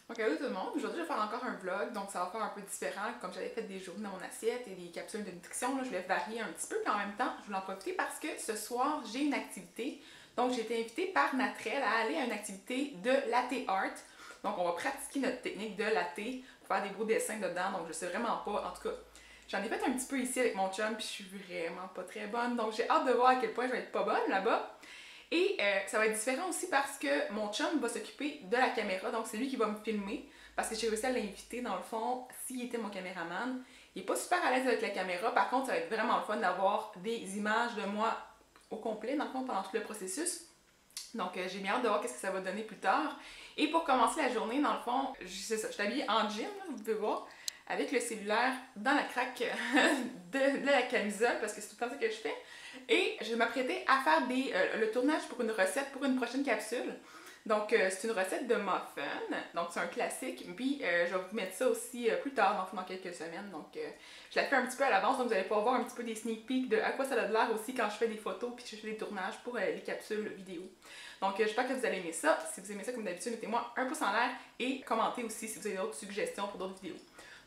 Donc allô tout le monde, aujourd'hui je vais faire encore un vlog, donc ça va faire un peu différent, comme j'avais fait des journées dans mon assiette et des capsules de nutrition, là, je voulais varier un petit peu, puis en même temps je voulais en profiter parce que ce soir j'ai une activité, donc j'ai été invitée par Natrel à aller à une activité de latte art, donc on va pratiquer notre technique de latte pour faire des beaux dessins dedans, donc je sais vraiment pas, en tout cas j'en ai fait un petit peu ici avec mon chum puis je suis vraiment pas très bonne, donc j'ai hâte de voir à quel point je vais être pas bonne là-bas. Et ça va être différent aussi parce que mon chum va s'occuper de la caméra, donc c'est lui qui va me filmer, parce que j'ai réussi à l'inviter dans le fond, s'il était mon caméraman. Il est pas super à l'aise avec la caméra, par contre ça va être vraiment le fun d'avoir des images de moi au complet, dans le fond, pendant tout le processus. Donc j'ai bien hâte de voir qu'est-ce que ça va donner plus tard. Et pour commencer la journée, dans le fond, c'est ça, je suis habillée en jean, là, vous pouvez voir, avec le cellulaire dans la craque de la camisole, parce que c'est tout le temps ça que je fais. Et je m'apprêtais à faire le tournage pour une recette pour une prochaine capsule. Donc, c'est une recette de muffin. Donc, c'est un classique. Puis, je vais vous mettre ça aussi plus tard, dans quelques semaines. Donc, je la fais un petit peu à l'avance. Donc, vous allez pouvoir voir un petit peu des sneak peeks de à quoi ça a l'air aussi quand je fais des photos puis je fais des tournages pour les capsules vidéo. Donc, j'espère que vous allez aimer ça. Si vous aimez ça, comme d'habitude, mettez-moi un pouce en l'air et commentez aussi si vous avez d'autres suggestions pour d'autres vidéos.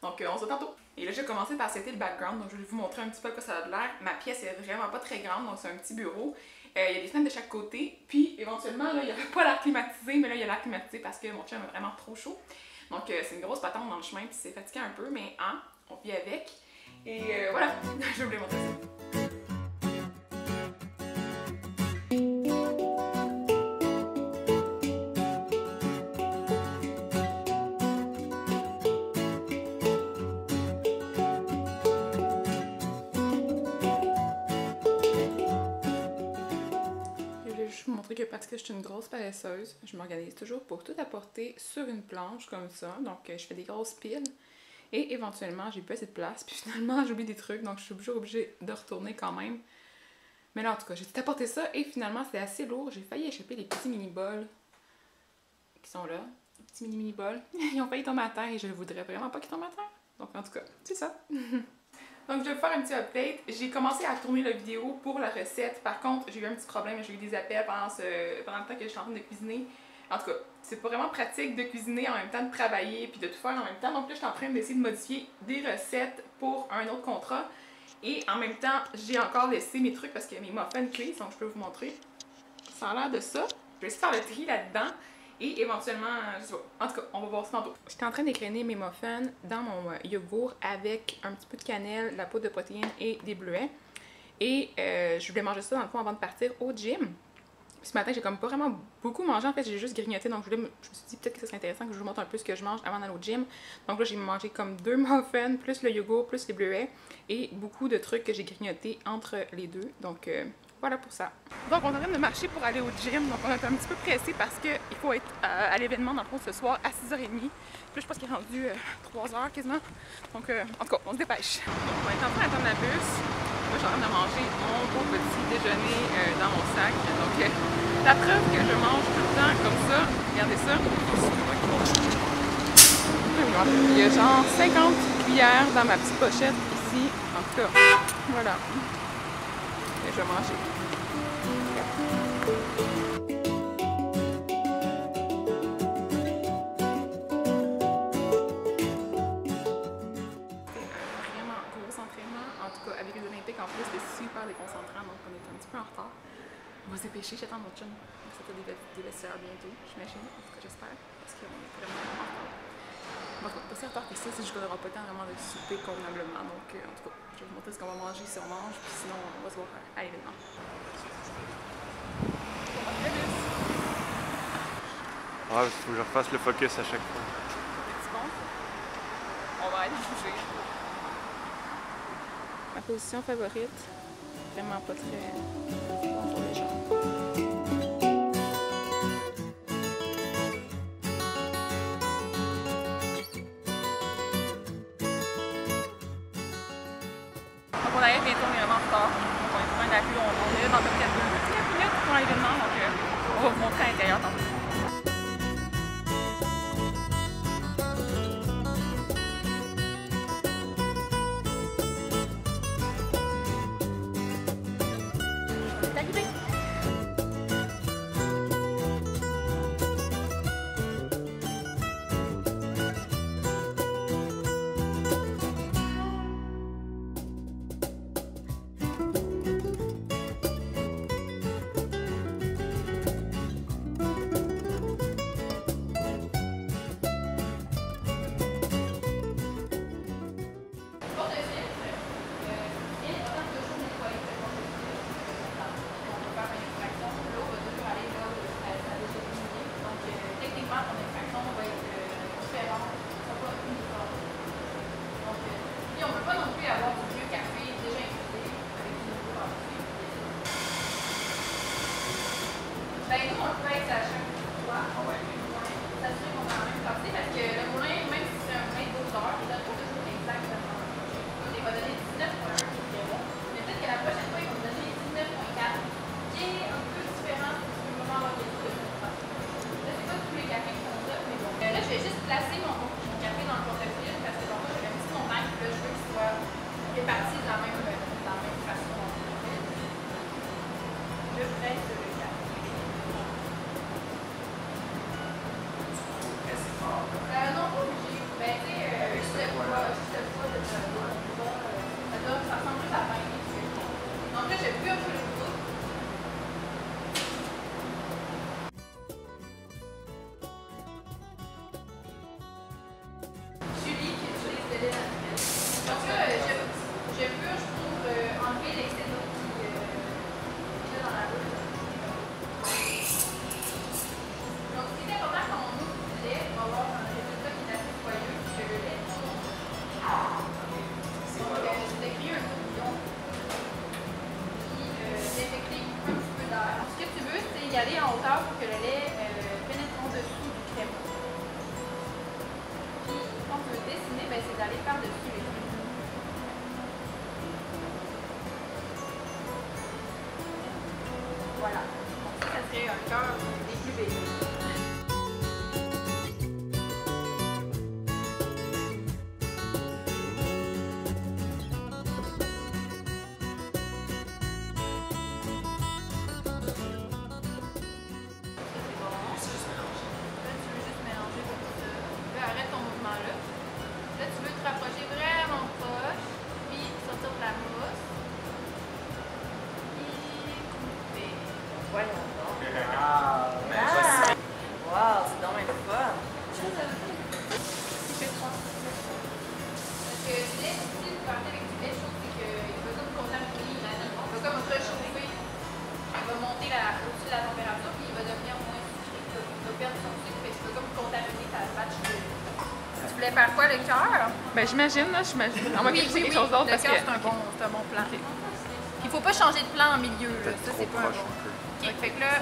Donc, on se voit tantôt. Et là, j'ai commencé par setter le background, donc je vais vous montrer un petit peu à quoi ça a l'air. Ma pièce est vraiment pas très grande, donc c'est un petit bureau. Il y a des fenêtres de chaque côté, puis éventuellement, là, il n'y aurait pas l'air climatisé, mais là, il y a l'air climatisé parce que mon chum est vraiment trop chaud. Donc, c'est une grosse patente dans le chemin, puis c'est fatigant un peu, mais hein, on vit avec. Et voilà, je voulais montrer ça. Que parce que je suis une grosse paresseuse, je m'organise toujours pour tout apporter sur une planche comme ça. Donc je fais des grosses piles et éventuellement j'ai pas assez de place. Puis finalement j'oublie des trucs, donc je suis toujours obligée de retourner quand même. Mais là en tout cas j'ai tout apporté ça et finalement c'est assez lourd. J'ai failli échapper les petits mini-bols qui sont là. Les petits mini-bols. Ils ont failli tomber à terre et je ne voudrais vraiment pas qu'ils tombent à terre. Donc en tout cas, c'est ça. Donc, je vais vous faire un petit update. J'ai commencé à tourner la vidéo pour la recette. Par contre, j'ai eu un petit problème. J'ai eu des appels pendant le temps que je suis en train de cuisiner. En tout cas, c'est pas vraiment pratique de cuisiner en même temps, de travailler puis de tout faire en même temps. Donc là, je suis en train d'essayer de modifier des recettes pour un autre contrat. Et en même temps, j'ai encore laissé mes trucs parce que mes muffins cuisent. Donc, je peux vous montrer. Ça a l'air de ça. Je vais essayer de faire le tri là-dedans. Et éventuellement, je sais pas. En tout cas, on va voir ça tantôt. J'étais en train d'égrainer mes muffins dans mon yogourt avec un petit peu de cannelle, la poudre de protéines et des bleuets. Et je voulais manger ça dans le fond avant de partir au gym. Puis ce matin, j'ai comme pas vraiment beaucoup mangé. En fait, j'ai juste grignoté. Donc je me suis dit peut-être que ça serait intéressant que je vous montre un peu ce que je mange avant d'aller au gym. Donc là, j'ai mangé comme 2 muffins, plus le yogourt, plus les bleuets. Et beaucoup de trucs que j'ai grignotés entre les deux. Donc voilà pour ça. Donc, on est en train de marcher pour aller au gym. Donc, on est un petit peu pressé parce qu'il faut être à l'événement dans le fond ce soir à 6h30. Puis là, je pense qu'il est rendu 3h quasiment. Donc, en tout cas, on se dépêche. Donc, on est en train d'attendre la bus. Moi, je suis en train de manger mon beau petit déjeuner dans mon sac. Donc, la preuve que je mange tout le temps comme ça. Regardez ça. Il y a genre 50 cuillères dans ma petite pochette ici. En tout cas, voilà. Et je vais manger. Vraiment gros entraînement. En tout cas, avec les Olympiques en plus, c'était super déconcentrant, donc on est un petit peu en retard. On va se dépêcher, j'attends mon chum. Ça fait des vestiaires bientôt, j'imagine. En tout cas, j'espère, parce qu'on est vraiment en retard. Bon, pas si en retard que ça, si je n'aurai pas le temps vraiment de souper convenablement. Donc, en tout cas, je vais vous montrer ce qu'on va manger si on mange, puis sinon, on va se voir à l'événement. Ah, il faut que je refasse le focus à chaque fois. C'est bon? On va aller bouger. Ma position favorite, vraiment pas très bon pour les jambes. Donc on arrive bientôt, on est vraiment en retard. Donc on est sur un appui, on est là dans à peu près 2 minutes pour l'événement, donc on va vous montrer à l'intérieur tantôt. placer mon café dans le porte-fil parce que donc, j'avais un petit montagne, puis là, je veux qu'il soit réparti de la même façon. Je presse le café. Non, pas obligé. Ben, tu sais, juste le poids de ça ressemble plus à pain. Donc là, j'ai plus un peu le goût. Julie qui utilise le lait naturel. Donc là, je purge pour enlever l'excès d'eau qui est dans la boule. Donc, ce qui est important quand on ouvre du lait, on va avoir un résultat qui est assez joyeux, puis que le lait tourne. Donc, je décris un tourbillon qui détecte un petit peu d'air. Ce que tu veux, c'est y aller en hauteur pour que le lait pénètre en dessous du crème. Puis, quand tu veux dessiner, ben, c'est d'aller par-dessus les crèmes. Voilà. Donc, ça serait un cœur des plus belles. Rapprocher vraiment proche, puis sortir de la mousse, puis couper. Voyons donc. Wow! Wow, c'est donc même fun. Il fait froid. Parce que le lait, si vous partez avec du lait chaud, c'est qu'il va comme contaminer, il va comme réchauffer, il va monter au-dessus de la température, puis il va devenir moins sucré. Il va perdre son sucre, mais il va comme contaminer ta batch de lait. Tu voulais faire quoi, le cœur? Ben j'imagine, là, j'imagine. On va quelque chose d'autre parce que... c'est un bon plan. Okay. Il faut pas changer de plan en milieu, là. Ça, c'est pas un proche bon. un peu. Ok, fait que là,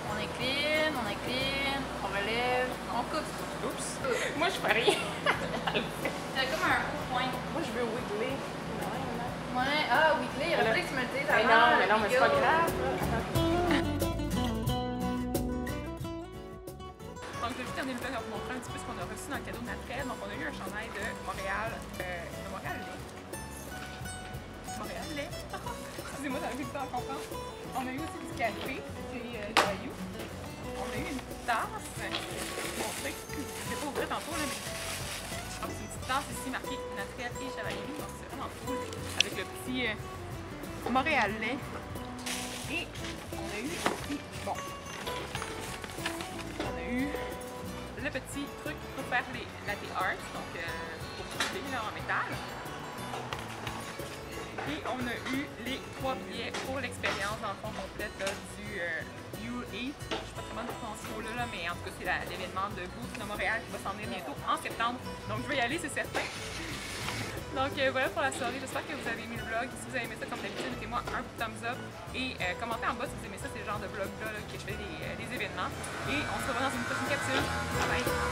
on incline, on relève, on coupe. Oups! Moi, je fais rien. C'est comme un coup point. Moi, je veux wiggler. Ouais, wiggler, il aurait fallu que tu me le dises Mais avant. non, mais c'est pas grave. Là. Donc, je vais juste terminer le vlog en vous montrant un petit peu ce qu'on a reçu dans le cadeau de Natrel. Donc, on a eu un chandail de Montréal Lait. Montréal Lait. Excusez-moi, j'avais plus de temps à comprendre. On a eu aussi du café chez Joyeux. On a eu une tasse. Je vais vous montrer. Je ne l'ai pas ouvert tantôt, là, mais c'est une petite tasse ici marquée Natrel et Chevalier. Donc, c'est vraiment cool. Avec le petit Montréal Lait. Et on a eu aussi, bon, on a eu le petit truc pour faire les latte art, donc pour couper là en métal. Et on a eu les 3 billets pour l'expérience dans le fond complète là, du U8. Je ne sais pas comment prononcer ce mot-là, mais en tout cas c'est l'événement de Boost de Montréal qui va s'en venir bientôt en septembre. Donc je vais y aller, c'est certain. Donc voilà pour la soirée, j'espère que vous avez aimé le vlog. Si vous avez aimé ça, comme d'habitude, mettez-moi un thumbs up et commentez en bas si vous aimez ça, c'est le genre de vlog là, que je fais des événements. Et on se revoit dans une prochaine capsule. Bye bye!